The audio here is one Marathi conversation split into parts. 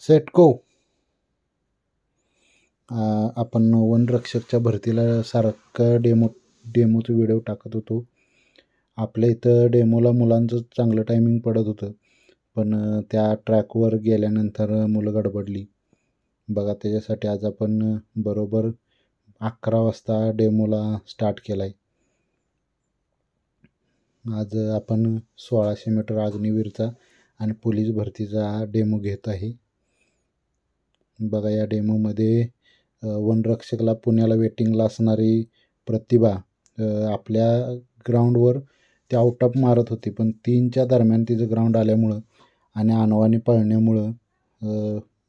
Set go. आपण वनरक्षकच्या भरतीला सारखं डेमोचं व्हिडिओ टाकत होतो. आपल्या इथं डेमोला मुलांचं चांगलं टायमिंग पडत होतं, पण त्या ट्रॅकवर गेल्यानंतर मुलं गडबडली. बघा, त्याच्यासाठी आज आपण बरोबर 11 वाजता डेमोला स्टार्ट केला आहे. आज आपण 1600 मीटर अग्निवीरचा आणि पोलीस भरतीचा डेमो घेत आहे. बघा, या डेमोमध्ये वनरक्षकला पुण्याला वेटिंगला असणारी प्रतिभा आपल्या ग्राउंडवर ती आउट ऑफ मारत होती, पण 3च्या दरम्यान तिचं ग्राउंड आल्यामुळं आणि अनवाणी पळण्यामुळं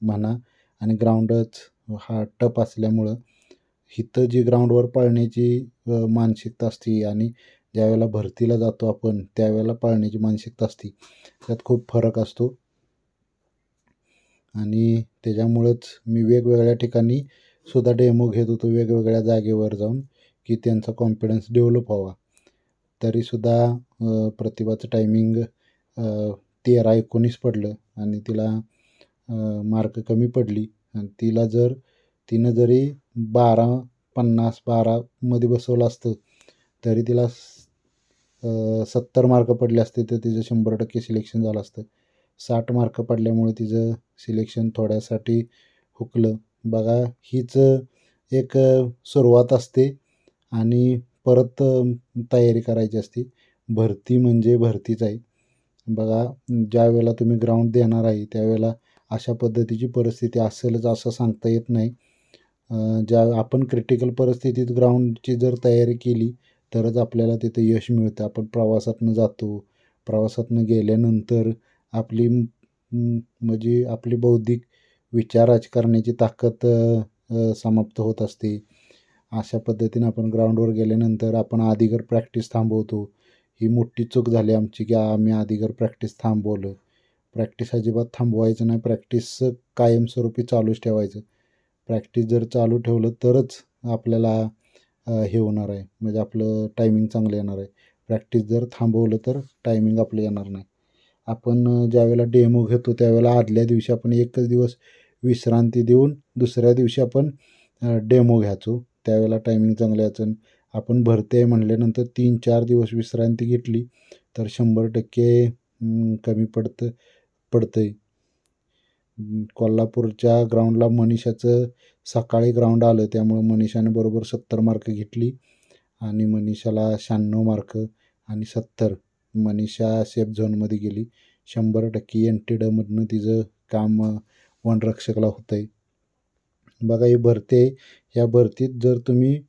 म्हणा आणि ग्राउंडच हा टफ असल्यामुळं इथं जी ग्राउंडवर पळण्याची मानसिकता असते आणि ज्यावेळेला भरतीला जातो आपण त्यावेळेला पळण्याची मानसिकता असते, त्यात खूप फरक असतो. आणि त्याच्यामुळंच मी वेगवेगळ्या ठिकाणी सुद्धा डेमो घेत होतो, वेगवेगळ्या जागेवर जाऊन, की त्यांचा कॉन्फिडन्स डेव्हलप व्हावा. तरीसुद्धा प्रतिभाचं टायमिंग 13-19 पडलं आणि तिला मार्क कमी पडली. आणि तिनं जरी 12:50 मध्ये बसवलं असतं तरी तिला 70 मार्क पडले असते तर तिचं 100% सिलेक्शन झालं असतं. 60 मार्क पडल्यामुळे तिचं सिलेक्शन थोड्यासाठी हुकलं. बघा, हीच एक सुरुवात असते आणि परत तयारी करायची असते. भरती म्हणजे भरतीच आहे. बघा, ज्या वेळेला तुम्ही ग्राउंड देणार आहे त्यावेळेला अशा पद्धतीची परिस्थिती असेलच असं सांगता येत नाही. ज्या आपण क्रिटिकल परिस्थितीत ग्राउंडची जर तयारी केली तरच आपल्याला तिथं यश मिळतं. आपण प्रवासातनं जातो, प्रवासातनं गेल्यानंतर आपली म्हणजे आपली बौद्धिक विचाराची करण्याची ताकद समाप्त होत असते. अशा पद्धतीने आपण ग्राउंडवर गेल्यानंतर आपण आधीगर प्रॅक्टिस थांबवतो. ही मोठी चूक झाली आमची, की आम्ही आधीगर प्रॅक्टिस थांबवलं. प्रॅक्टिस अजिबात थांबवायचं नाही. प्रॅक्टिस कायमस्वरूपी चालूच ठेवायचं. प्रॅक्टिस जर चालू ठेवलं तरच आपल्याला हे होणार आहे, म्हणजे आपलं टायमिंग चांगलं येणार आहे. प्रॅक्टिस जर थांबवलं तर टायमिंग आपलं येणार नाही. आपण ज्यावेळेला डेमो घेतो त्यावेळेला आदल्या दिवशी आपण एकच दिवस विश्रांती देऊन दुसऱ्या दिवशी आपण डेमो घ्यायचो. त्यावेळेला टायमिंग चांगलं यायचं. आपण भरती आहे म्हटल्यानंतर 3-4 दिवस विश्रांती घेतली तर 100% कमी पडतं आहे. कोल्हापूरच्या ग्राउंडला मनीषाचं सकाळी ग्राउंड आलं, त्यामुळं मनीषाने बरोबर 70 मार्क घेतली आणि मनीषाला 96 मार्क आणि 70. मनीषा सेफ झोनमध्ये गेली. 100% NTDमधनं तिचं काम वनरक्षकला होतं आहे. बघा, ही भरती आहे. ह्या भरतीत जर तुम्ही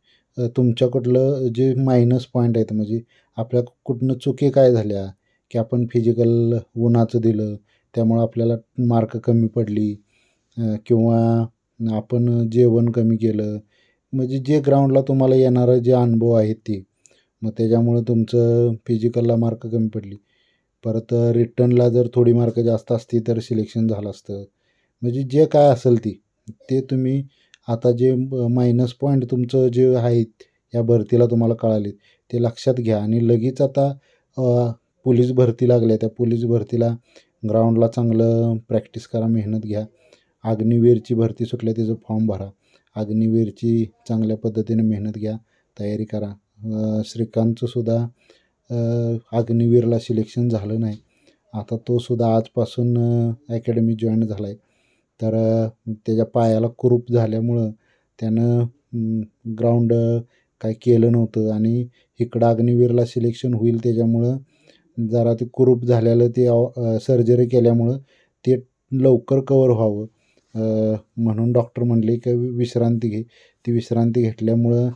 तुमच्या कुठलं जे मायनस पॉईंट आहेत, म्हणजे आपल्या कुठनं चुकी काय झाल्या, की आपण फिजिकल उन्हाचं दिलं त्यामुळं आपल्याला मार्क कमी पडली, किंवा आपण जेवण कमी केलं, म्हणजे जे ग्राउंडला तुम्हाला येणारं जे अनुभव आहेत ते, मग त्याच्यामुळं तुमचं फिजिकलला मार्क कमी पडली. परत रिटर्नला जर थोडी मार्क जास्त असती तर सिलेक्शन झालं असतं. म्हणजे जे काय असेल ते तुम्ही आता जे मायनस पॉईंट तुमचं जे आहेत या भरतीला तुम्हाला कळाले ते लक्षात घ्या आणि लगेच आता पोलीस भरती लागल्या, त्या पोलीस भरतीला ग्राउंडला चांगलं प्रॅक्टिस करा, मेहनत घ्या. अग्निवीरची भरती सुटल्या तिचं फॉर्म भरा. अग्निवीरची चांगल्या पद्धतीने मेहनत घ्या, तयारी करा. श्रीकांतचं सुद्धा अग्निवीरला सिलेक्शन झालं नाही. आता तो सुद्धा आजपासून अकॅडमी जॉईन झाला आहे. तर त्याच्या पायाला कुरूप झाल्यामुळं त्यानं ग्राउंड काय केलं नव्हतं आणि इकडं अग्निवीरला सिलेक्शन होईल त्याच्यामुळं जरा ते कुरूप झालेलं ते सर्जरी केल्यामुळं ते लवकर कवर व्हावं म्हणून डॉक्टर म्हणले की विश्रांती घे. ती विश्रांती घेतल्यामुळं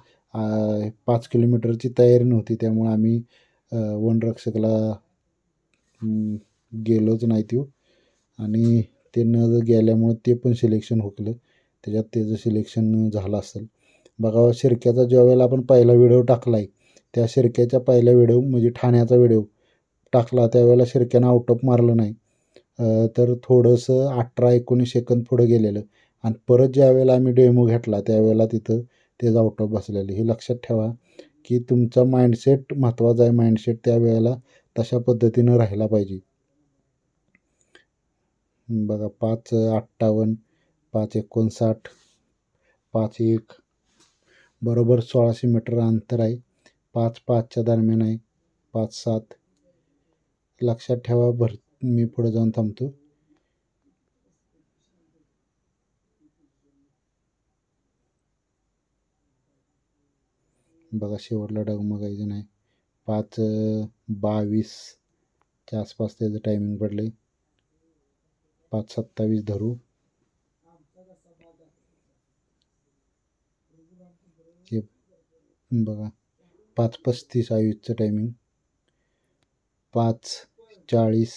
5 किलोमीटरची तयारी नव्हती, त्यामुळं आम्ही वनरक्षकला गेलोच नाही तो आणि ते न गेल्यामुळं ते पण सिलेक्शन हुकलं. त्याच्यात त्याचं सिलेक्शन झालं असेल. बघा, शिर्क्याचा ज्यावेळेला आपण पहिला व्हिडिओ टाकला आहे त्या शिर्क्याच्या पहिल्या व्हिडिओ म्हणजे ठाण्याचा व्हिडिओ टाकला त्यावेळेला शिर्क्यानं आउट ऑफ मारलं नाही, तर थोडंसं 18-19 सेकंद पुढं गेलेलं आणि परत ज्यावेळेला आम्ही डेमो घेतला त्यावेळेला तिथं तेच आउट ऑफ बसलेलं. हे लक्षात ठेवा की तुमचा माइंडसेट महत्त्वाचा आहे. माइंडसेट त्यावेळेला तशा पद्धतीनं राहिला पाहिजे. बघा 5:58, 5:59, 5:01 बरोबर 1600 मीटर अंतर आहे. 5:05च्या दरम्यान आहे. 5:07 लक्षात ठेवा. मी पुढे जाऊन थांबतो. बघा शेवटला डगमगायचं नाही. 5:22च्या आसपास त्याचं टायमिंग पडलं आहे. 5:27 धरू. हे बघा 5:35 आयुषचं टायमिंग. 5:40,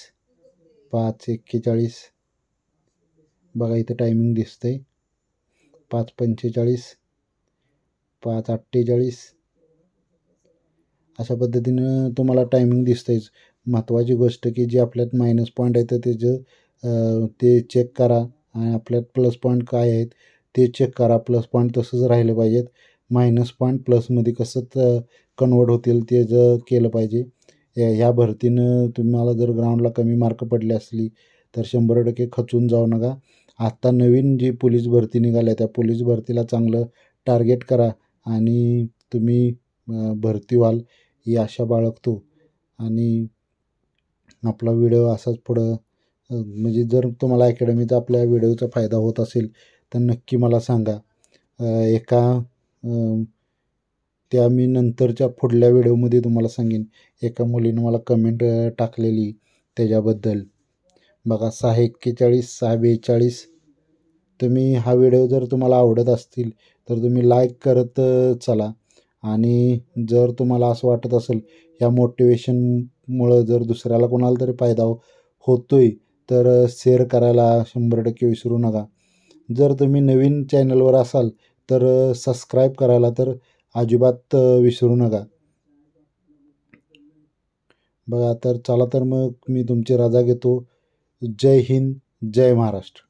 5:41 बघा इथं टायमिंग दिसतंय. 5:45, 5:48 अशा पद्धतीनं तुम्हाला टायमिंग दिसतंयच. महत्त्वाची गोष्ट की जे आपल्यात मायनस पॉईंट आहे तर त्याचं ते चेक करा आणि आपल्यात प्लस पॉईंट काय आहेत ते चेक करा. प्लस पॉईंट तसंच राहिले पाहिजेत. मायनस पॉईंट प्लसमध्ये कसं कन्वर्ट होतील ते केलं पाहिजे. ह्या भरतीनं तुम्हाला जर ग्राउंडला कमी मार्क पडले असली तर 100% खचून जाऊ नका. आत्ता नवीन जी पोलीस भरती निघाल्या त्या पोलीस भरतीला चांगलं टार्गेट करा आणि तुम्ही भरती व्हाल ही आशा बाळगतो. आणि आपला व्हिडिओ असाच पुढं म्हणजे जर तुम्हाला अकॅडमीचा आपल्या व्हिडिओचा फायदा होत असेल तर नक्की मला सांगा. त्या मी नंतरच्या पुढल्या व्हिडिओमध्ये तुम्हाला सांगेन. एका मुलीनं मला कमेंट टाकलेली त्याच्याबद्दल. बघा 6:41, 6:42 तुम्ही हा व्हिडिओ जर तुम्हाला आवडत असतील तर तुम्ही लाईक करत चला. आणि जर तुम्हाला असं वाटत असेल या मोटिवेशनमुळं जर दुसऱ्याला कोणाला तरी फायदा होतोय तर शेअर करायला 100% विसरू नका. जर तुम्ही नवीन चॅनलवर असाल तर सबस्क्राईब करायला तर अजिबात विसरू नका. बघा तर चला तर मग मी तुमची रजा घेतो. जय हिंद, जय महाराष्ट्र.